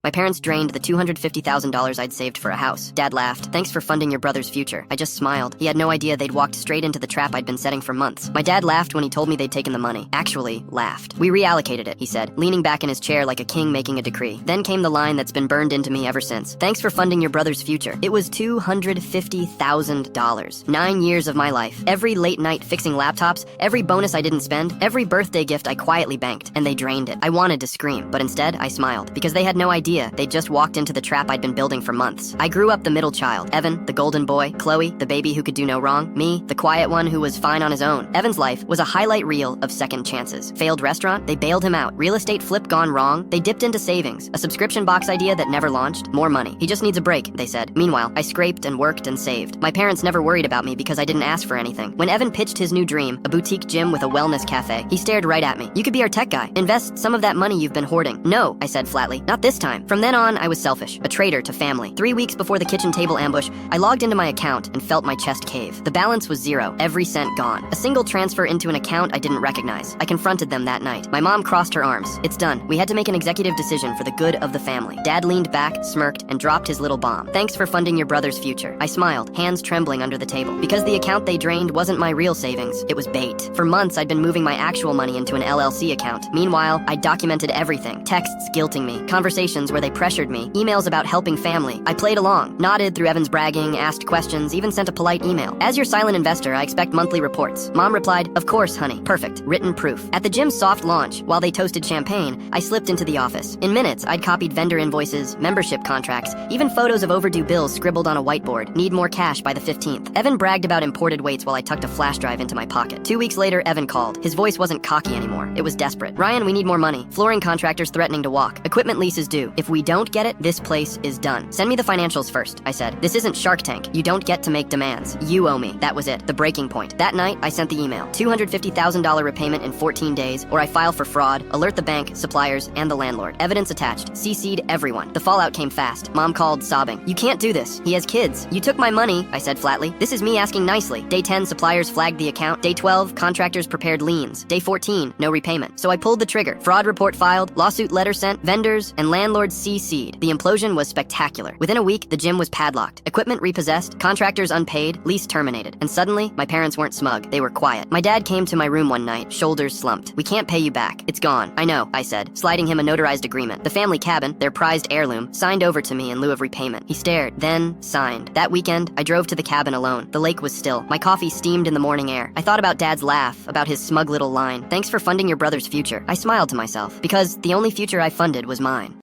My parents drained the $250,000 I'd saved for a house. Dad laughed. Thanks for funding your brother's future. I just smiled. He had no idea they'd walked straight into the trap I'd been setting for months. My dad laughed when he told me they'd taken the money. Actually, laughed. We reallocated it, he said, leaning back in his chair like a king making a decree. Then came the line that's been burned into me ever since. Thanks for funding your brother's future. It was $250,000. 9 years of my life. Every late night fixing laptops, every bonus I didn't spend, every birthday gift I quietly banked, and they drained it. I wanted to scream, but instead I smiled, because they had no idea they'd just walked into the trap I'd been building for months. I grew up the middle child. Evan, the golden boy. Chloe, the baby who could do no wrong. Me, the quiet one who was fine on his own. Evan's life was a highlight reel of second chances. Failed restaurant, they bailed him out. Real estate flip gone wrong, they dipped into savings. A subscription box idea that never launched, more money. He just needs a break, they said. Meanwhile, I scraped and worked and saved. My parents never worried about me because I didn't ask for anything. When Evan pitched his new dream, a boutique gym with a wellness cafe, he stared right at me. You could be our tech guy. Invest some of that money you've been hoarding. No, I said flatly. Not this time. From then on, I was selfish, a traitor to family. 3 weeks before the kitchen table ambush, I logged into my account and felt my chest cave. The balance was zero, every cent gone. A single transfer into an account I didn't recognize. I confronted them that night. My mom crossed her arms. It's done. We had to make an executive decision for the good of the family. Dad leaned back, smirked, and dropped his little bomb. Thanks for funding your brother's future. I smiled, hands trembling under the table. Because the account they drained wasn't my real savings. It was bait. For months, I'd been moving my actual money into an LLC account. Meanwhile, I documented everything. Texts guilting me, conversations where they pressured me, emails about helping family. I played along, nodded through Evan's bragging, asked questions, even sent a polite email. As your silent investor, I expect monthly reports. Mom replied, of course, honey. Perfect. Written proof. At the gym's soft launch, while they toasted champagne, I slipped into the office. In minutes, I'd copied vendor invoices, membership contracts, even photos of overdue bills scribbled on a whiteboard. Need more cash by the 15th. Evan bragged about imported weights while I tucked a flash drive into my pocket. 2 weeks later, Evan called. His voice wasn't cocky anymore. It was desperate. Ryan, we need more money. Flooring contractors threatening to walk. Equipment lease is due. If we don't get it, this place is done. Send me the financials first, I said. This isn't Shark Tank. You don't get to make demands. You owe me. That was it. The breaking point. That night, I sent the email. $250,000 repayment in 14 days, or I file for fraud, alert the bank, suppliers, and the landlord. Evidence attached. CC'd everyone. The fallout came fast. Mom called, sobbing. You can't do this. He has kids. You took my money, I said flatly. This is me asking nicely. Day 10, suppliers flagged the account. Day 12, contractors prepared liens. Day 14, no repayment. So I pulled the trigger. Fraud report filed, lawsuit letter sent, vendors and landlords CC'd. The implosion was spectacular. Within a week, the gym was padlocked. Equipment repossessed, contractors unpaid, lease terminated. And suddenly, my parents weren't smug. They were quiet. My dad came to my room one night, shoulders slumped. We can't pay you back. It's gone. I know, I said, sliding him a notarized agreement. The family cabin, their prized heirloom, signed over to me in lieu of repayment. He stared, then signed. That weekend, I drove to the cabin alone. The lake was still. My coffee steamed in the morning air. I thought about Dad's laugh, about his smug little line. Thanks for funding your brother's future. I smiled to myself, because the only future I funded was mine.